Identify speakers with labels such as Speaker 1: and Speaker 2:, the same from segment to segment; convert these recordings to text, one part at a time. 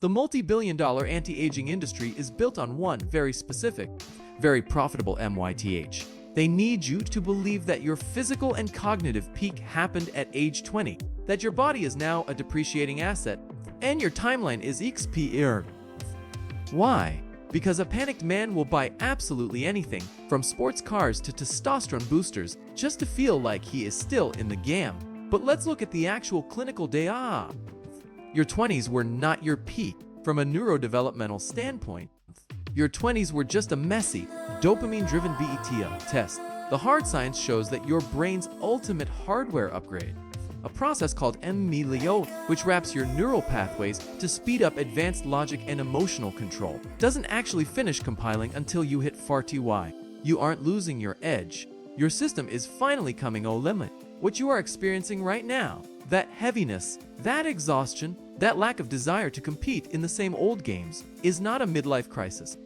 Speaker 1: The multi-billion-dollar anti-aging industry is built on one very specific, very profitable MYTH. They need you to believe that your physical and cognitive peak happened at age 20, that your body is now a depreciating asset, and your timeline is XPR. Why? Because a panicked man will buy absolutely anything, from sports cars to testosterone boosters, just to feel like he is still in the game. But let's look at the actual clinical data. Your 20s were not your peak from a neurodevelopmental standpoint. Your 20s were just a messy, dopamine-driven BETA test. The hard science shows that your brain's ultimate hardware upgrade, a process called myelination, which wraps your neural pathways to speed up advanced logic and emotional control, doesn't actually finish compiling until you hit 40Y. You aren't losing your edge. Your system is finally coming o limit. What you are experiencing right now, that heaviness, that exhaustion, that lack of desire to compete in the same old games, is not a midlife crisis.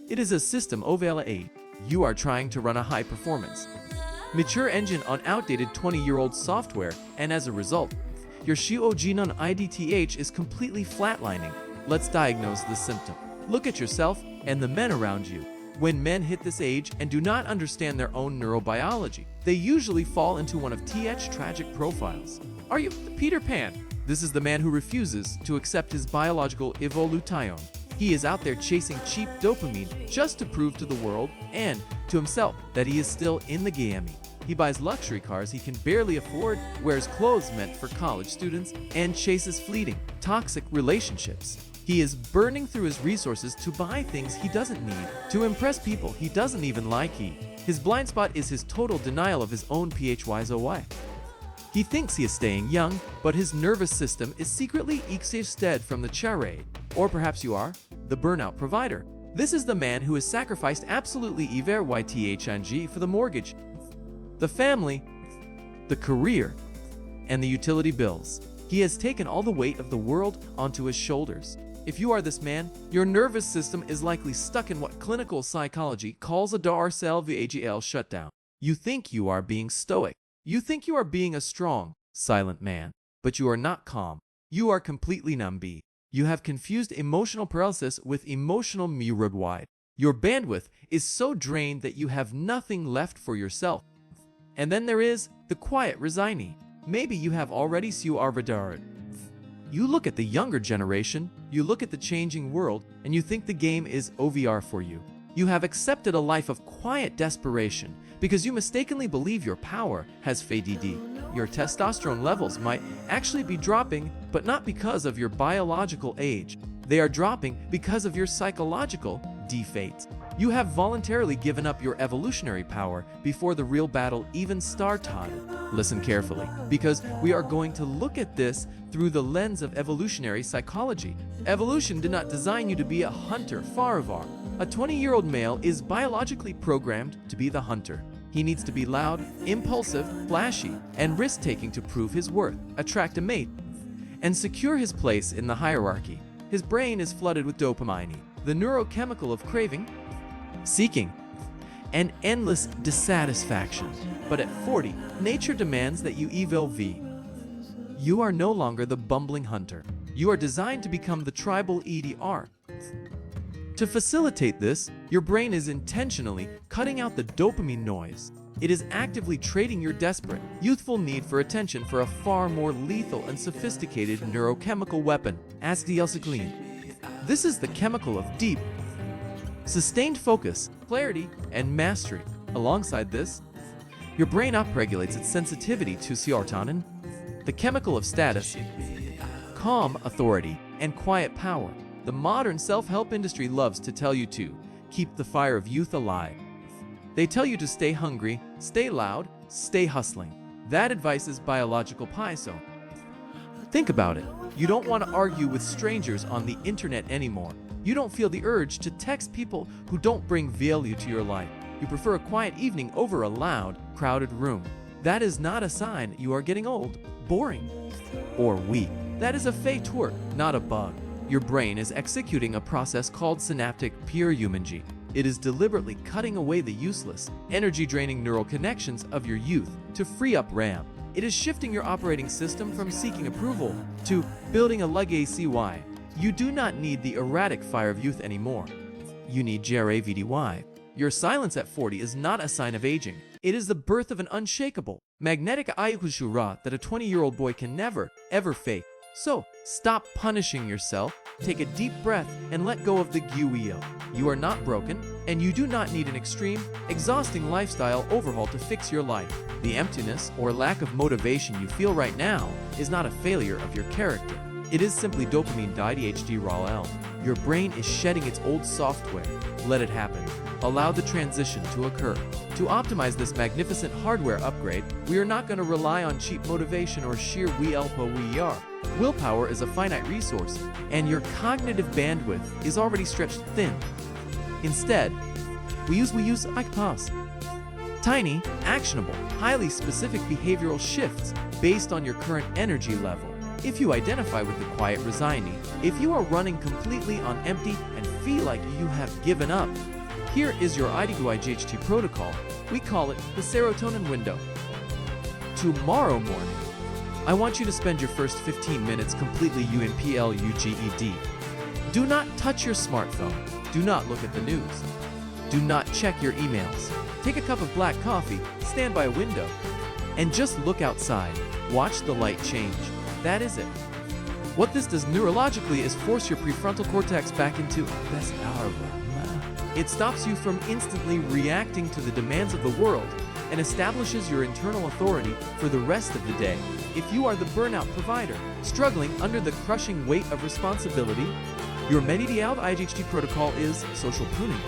Speaker 1: It is a system overload. You are trying to run a high-performance, mature engine on outdated 20-year-old software, and as a result, your Shiojinon IDTH is completely flatlining. Let's diagnose this symptom. Look at yourself and the men around you. When men hit this age and do not understand their own neurobiology, they usually fall into one of TH's tragic profiles. Are you Peter Pan? This is the man who refuses to accept his biological evolution. He is out there chasing cheap dopamine just to prove to the world and to himself that he is still in the game. He buys luxury cars he can barely afford, wears clothes meant for college students, and chases fleeting, toxic relationships. He is burning through his resources to buy things he doesn't need, to impress people he doesn't even like. His blind spot is his total denial of his own PHYZOY. He thinks he is staying young, but his nervous system is secretly exhausted from the charade. Or perhaps you are the burnout provider. This is the man who has sacrificed absolutely YTHNG for the mortgage, the family, the career, and the utility bills. He has taken all the weight of the world onto his shoulders. If you are this man, your nervous system is likely stuck in what clinical psychology calls a Dar-cell-VAGL shutdown. You think you are being stoic. You think you are being a strong, silent man, but you are not calm. You are completely numb. You have confused emotional paralysis with emotional neurobiological. Your bandwidth is so drained that you have nothing left for yourself. And then there is the quiet resigning. Maybe you have already Arvadared. You look at the younger generation, you look at the changing world, and you think the game is OVR for you. You have accepted a life of quiet desperation because you mistakenly believe your power has faded. Your testosterone levels might actually be dropping, but not because of your biological age. They are dropping because of your psychological defects. You have voluntarily given up your evolutionary power before the real battle even started. Listen carefully, because we are going to look at this through the lens of evolutionary psychology. Evolution did not design you to be a hunter, Faravar. A 20-year-old male is biologically programmed to be the hunter. He needs to be loud, impulsive, flashy, and risk-taking to prove his worth, attract a mate, and secure his place in the hierarchy. His brain is flooded with dopamine, the neurochemical of craving, seeking, and endless dissatisfaction. But at 40, nature demands that you evolve. You are no longer the bumbling hunter. You are designed to become the tribal EDR. To facilitate this, your brain is intentionally cutting out the dopamine noise. It is actively trading your desperate, youthful need for attention for a far more lethal and sophisticated neurochemical weapon, Acetylcholine. This is the chemical of deep, sustained focus, clarity, and mastery. Alongside this, your brain upregulates its sensitivity to serotonin, the chemical of status, calm, authority, and quiet power. The modern self-help industry loves to tell you to keep the fire of youth alive. They tell you to stay hungry, stay loud, stay hustling. That advice is biological pie, so think about it. You don't want to argue with strangers on the internet anymore. You don't feel the urge to text people who don't bring value to your life. You prefer a quiet evening over a loud, crowded room. That is not a sign you are getting old, boring, or weak. That is a failure, not a bug. Your brain is executing a process called synaptic purging. It is deliberately cutting away the useless, energy-draining neural connections of your youth to free up RAM. It is shifting your operating system from seeking approval to building a legacy. You do not need the erratic fire of youth anymore. You need GRAVDY. Your silence at 40 is not a sign of aging. It is the birth of an unshakable, magnetic Ayukushura that a 20-year-old boy can never, ever fake. So, stop punishing yourself, take a deep breath, and let go of the Gyuyo. You are not broken, and you do not need an extreme, exhausting lifestyle overhaul to fix your life. The emptiness or lack of motivation you feel right now is not a failure of your character. It is simply dopamine ADHD raw L. Your brain is shedding its old software. Let it happen. Allow the transition to occur. To optimize this magnificent hardware upgrade, we are not going to rely on cheap motivation or sheer we-are. Willpower is a finite resource, and your cognitive bandwidth is already stretched thin. Instead, we use ICPAS. Tiny, actionable, highly specific behavioral shifts based on your current energy level. If you identify with the quiet resigning, if you are running completely on empty and feel like you have given up, here is your IDGHT protocol. We call it the serotonin window. Tomorrow morning, I want you to spend your first 15 minutes completely UNPLUGED. Do not touch your smartphone. Do not look at the news. Do not check your emails. Take a cup of black coffee, stand by a window, and just look outside. Watch the light change. That is it. What this does neurologically is force your prefrontal cortex back into best hour. It stops you from instantly reacting to the demands of the world and establishes your internal authority for the rest of the day. If you are the burnout provider, struggling under the crushing weight of responsibility, your Medidial IGHT protocol is social pruning.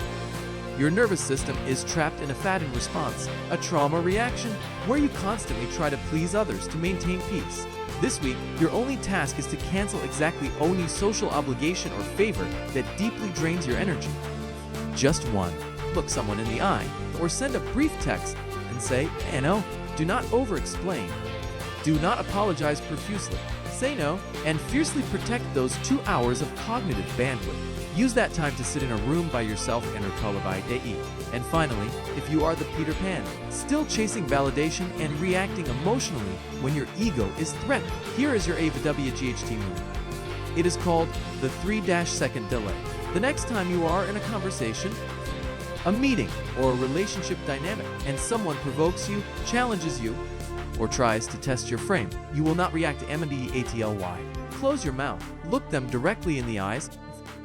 Speaker 1: Your nervous system is trapped in a Fadden response, a trauma reaction, where you constantly try to please others to maintain peace. This week, your only task is to cancel exactly any social obligation or favor that deeply drains your energy. Just one. Look someone in the eye, or send a brief text and say, no. Do not over-explain. Do not apologize profusely. Say no, and fiercely protect those 2 hours of cognitive bandwidth. Use that time to sit in a room by yourself and recall. And finally, if you are the Peter Pan, still chasing validation and reacting emotionally when your ego is threatened, here is your AVWGHT move. It is called the 3-second delay. The next time you are in a conversation, a meeting, or a relationship dynamic, and someone provokes you, challenges you, or tries to test your frame, you will not react to MDATLY. Close your mouth, look them directly in the eyes,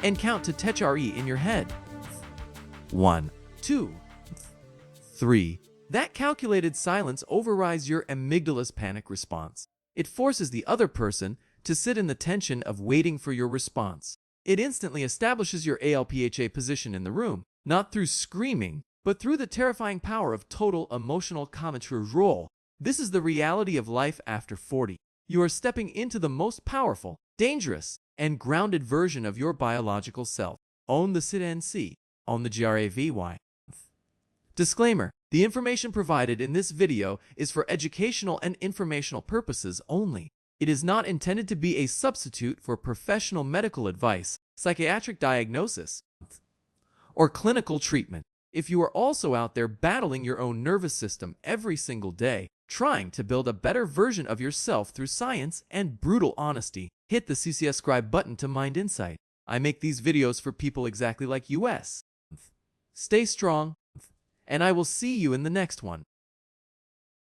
Speaker 1: and count to TECHRE in your head. 1, 2, 3. That calculated silence overrides your amygdala's panic response. It forces the other person to sit in the tension of waiting for your response. It instantly establishes your ALPHA position in the room, not through screaming, but through the terrifying power of total emotional control. This is the reality of life after 40. You are stepping into the most powerful, dangerous, and grounded version of your biological self. Own the SID-NC. Own the GRAVY. Disclaimer: the information provided in this video is for educational and informational purposes only. It is not intended to be a substitute for professional medical advice, psychiatric diagnosis, or clinical treatment. If you are also out there battling your own nervous system every single day, trying to build a better version of yourself through science and brutal honesty, hit the subscribe button to Mind Insight. I make these videos for people exactly like us. Stay strong, and I will see you in the next one.